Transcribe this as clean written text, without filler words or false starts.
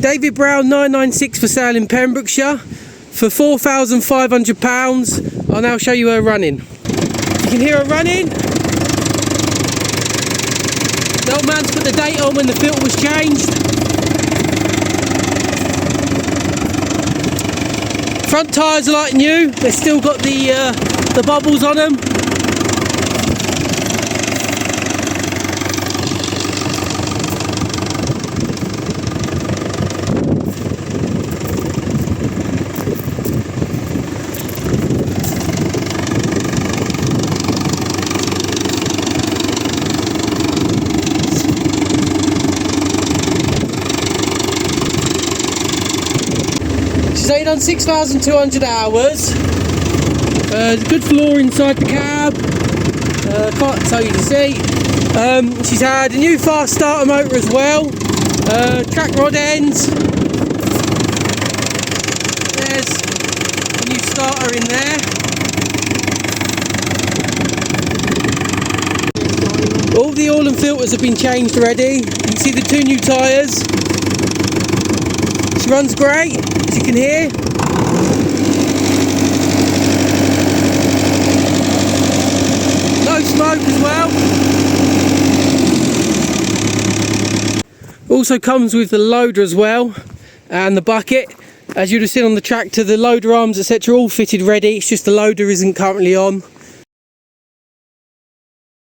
David Brown 996 for sale in Pembrokeshire for £4,500. I'll now show you her running. You can hear her running. The old man's put the date on when the filter was changed. Front tyres are like new. They've still got the bubbles on them. She's only done 6,200 hours. Good floor inside the cab. Can't tell you to see. She's had a new fast starter motor as well. Track rod ends. There's a new starter in there. All the oil and filters have been changed already. You can see the 2 new tyres. She runs great, as you can hear. No smoke as well. Also comes with the loader as well, and the bucket. As you'd have seen on the tractor, the loader arms etc. all fitted ready. It's just the loader isn't currently on.